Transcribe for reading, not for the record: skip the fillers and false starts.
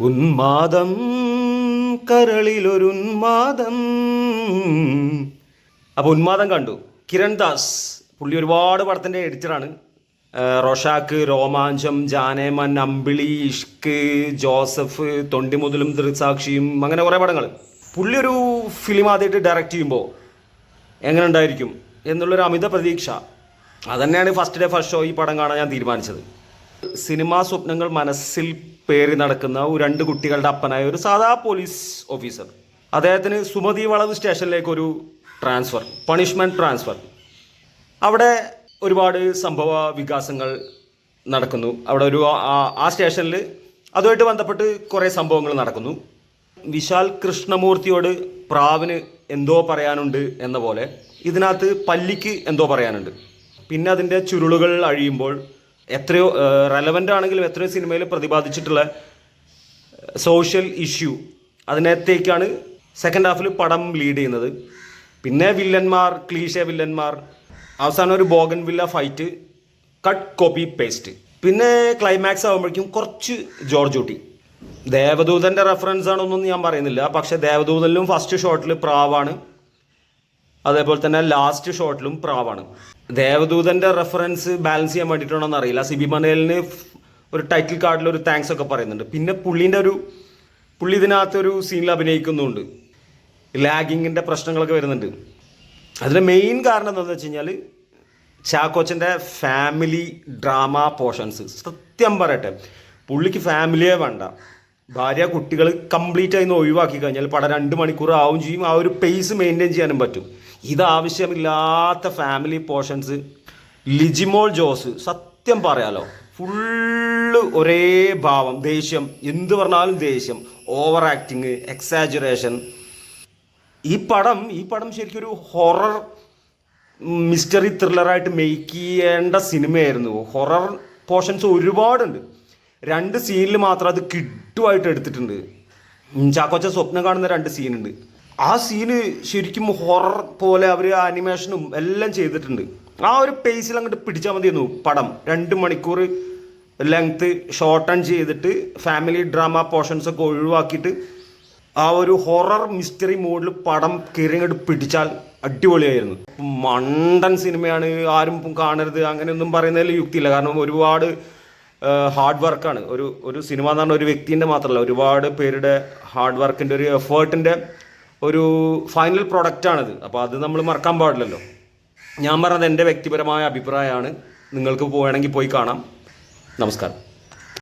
ഉന്മാദം കരളിലൊരുന്മാദം. അപ്പോൾ ഉന്മാദം കണ്ടു. കിരൺ ദാസ് പുള്ളി ഒരുപാട് പടത്തിൻ്റെ എഡിറ്ററാണ്. റൊഷാക്ക്, രോമാഞ്ചം, ജാനേമൻ, അമ്പിളി, ഇഷ്ക്, ജോസഫ്, തൊണ്ടിമുതലും ദൃക്സാക്ഷിയും, അങ്ങനെ കുറേ പടങ്ങൾ. പുള്ളി ഒരു ഫിലിം ആദ്യമായിട്ട് ഡയറക്റ്റ് ചെയ്യുമ്പോൾ എങ്ങനെ ഉണ്ടായിരിക്കും എന്നുള്ളൊരു അമിത പ്രതീക്ഷ. അതുതന്നെയാണ് ഫസ്റ്റ് ഡേ ഫസ്റ്റ് ഷോ ഈ പടം കാണാൻ ഞാൻ തീരുമാനിച്ചത്. സിനിമാ സ്വപ്നങ്ങൾ മനസ്സിൽ പേറി നടക്കുന്ന രണ്ട് കുട്ടികളുടെ അപ്പനായ ഒരു സാധാ പോലീസ് ഓഫീസർ. അദ്ദേഹത്തിന് സുമതി വളവ് സ്റ്റേഷനിലേക്കൊരു ട്രാൻസ്ഫർ, പണിഷ്മെൻറ്റ് ട്രാൻസ്ഫർ. അവിടെ ഒരുപാട് സംഭവ വികാസങ്ങൾ നടക്കുന്നു. അവിടെ ഒരു ആ സ്റ്റേഷനിൽ അതുമായിട്ട് ബന്ധപ്പെട്ട് കുറേ സംഭവങ്ങൾ നടക്കുന്നു. വിശാൽ കൃഷ്ണമൂർത്തിയോട് പ്രാവിന് എന്തോ പറയാനുണ്ട് എന്ന പോലെ ഇതിനകത്ത് പല്ലിക്ക് എന്തോ പറയാനുണ്ട്. പിന്നെ അതിൻ്റെ ചുരുളുകൾ അഴിയുമ്പോൾ എത്രയോ റെലവൻ്റ് ആണെങ്കിലും എത്രയോ സിനിമയിൽ പ്രതിപാദിച്ചിട്ടുള്ള സോഷ്യൽ ഇഷ്യൂ അതിനകത്തേക്കാണ് സെക്കൻഡ് ഹാഫിൽ പടം ലീഡ് ചെയ്യുന്നത്. പിന്നെ വില്ലന്മാർ, ക്ലീഷേ വില്ലന്മാർ, അവസാനം ഒരു bougainvillea fight, cut copy paste. പിന്നെ ക്ലൈമാക്സ് ആകുമ്പോഴേക്കും കുറച്ച് ജോർജ് ഊട്ടി. ദേവദൂതൻ്റെ റെഫറൻസ് ആണെന്നൊന്നും ഞാൻ പറയുന്നില്ല, പക്ഷേ ദേവദൂതനിലും ഫസ്റ്റ് ഷോട്ടിൽ പ്രാവാണ്, അതേപോലെ തന്നെ ലാസ്റ്റ് ഷോട്ടിലും പ്രാവാണ്. ദേവദൂതൻ്റെ റെഫറൻസ് ബാലൻസ് ചെയ്യാൻ വേണ്ടിയിട്ടാണോന്ന് അറിയില്ല. സിബി മനേലിന് ഒരു ടൈറ്റിൽ കാർഡിൽ ഒരു താങ്ക്സ് ഒക്കെ പറയുന്നുണ്ട്. പിന്നെ പുള്ളി ഇതിനകത്തൊരു സീനിൽ അഭിനയിക്കുന്നുണ്ട്. ലാഗിങ്ങിൻ്റെ പ്രശ്നങ്ങളൊക്കെ വരുന്നുണ്ട്. അതിൻ്റെ മെയിൻ കാരണം എന്താണെന്ന് വെച്ച് കഴിഞ്ഞാൽ ചാക്കോച്ചൻ്റെ ഫാമിലി ഡ്രാമ പോർഷൻസ്. സത്യം പറയട്ടെ, പുള്ളിക്ക് ഫാമിലിയെ വേണ്ട. ഭാര്യ, കുട്ടികൾ കംപ്ലീറ്റ് ആയി ഒഴിവാക്കി കഴിഞ്ഞാൽ പടം 2 മണിക്കൂർ ആവും ചെയ്യും. ആ ഒരു പേസ് മെയിൻറ്റെയിൻ ചെയ്യാനും പറ്റും. ഇതാവശ്യമില്ലാത്ത ഫാമിലി പോർഷൻസ്. ലിജിമോൾ ജോസ് സത്യം പറയാലോ, ഫുള്ള് ഒരേ ഭാവം, ദേഷ്യം, എന്ത് പറഞ്ഞാലും ദേഷ്യം, ഓവർ ആക്ടിങ്, എക്സാജുറേഷൻ. ഈ പടം ശരിക്കും ഒരു ഹൊറർ മിസ്റ്ററി ത്രില്ലറായിട്ട് മേക്ക് ചെയ്യേണ്ട സിനിമയായിരുന്നു. ഹൊറർ പോർഷൻസ് ഒരുപാടുണ്ട്. 2 സീനിൽ മാത്രം അത് കിട്ടുമായിട്ട് എടുത്തിട്ടുണ്ട്. ചാക്കോച്ച സ്വപ്നം കാണുന്ന 2 സീനുണ്ട്. ആ സീന് ശരിക്കും ഹൊറർ പോലെ അവർ ആനിമേഷനും എല്ലാം ചെയ്തിട്ടുണ്ട്. ആ ഒരു പേസിൽ അങ്ങോട്ട് പിടിച്ചാൽ മതിയായിരുന്നു പടം. 2 മണിക്കൂർ ലെങ്ത്ത് ഷോർട്ടൺ ചെയ്തിട്ട് ഫാമിലി ഡ്രാമ പോർഷൻസ് ഒക്കെ ഒഴിവാക്കിയിട്ട് ആ ഒരു ഹൊറർ മിസ്റ്ററി മോഡിൽ പടം കയറി അങ്ങോട്ട് പിടിച്ചാൽ അടിപൊളിയായിരുന്നു. മണ്ടൻ സിനിമയാണ്, ആരും കാണരുത് അങ്ങനെയൊന്നും പറയുന്നതിൽ യുക്തിയില്ല. കാരണം ഒരുപാട് ഹാർഡ് വർക്കാണ്. ഒരു സിനിമ എന്ന് പറഞ്ഞാൽ ഒരു വ്യക്തിൻ്റെ മാത്രമല്ല, ഒരുപാട് പേരുടെ ഹാർഡ് വർക്കിൻ്റെ ഒരു എഫേർട്ടിൻ്റെ ഒരു ഫൈനൽ പ്രൊഡക്റ്റാണിത്. അപ്പോൾ അത് നമ്മൾ മറക്കാൻ പാടില്ലല്ലോ. ഞാൻ പറഞ്ഞത് എൻ്റെ വ്യക്തിപരമായ അഭിപ്രായമാണ്. നിങ്ങൾക്ക് വേണമെങ്കിൽ പോയി കാണാം. നമസ്കാരം.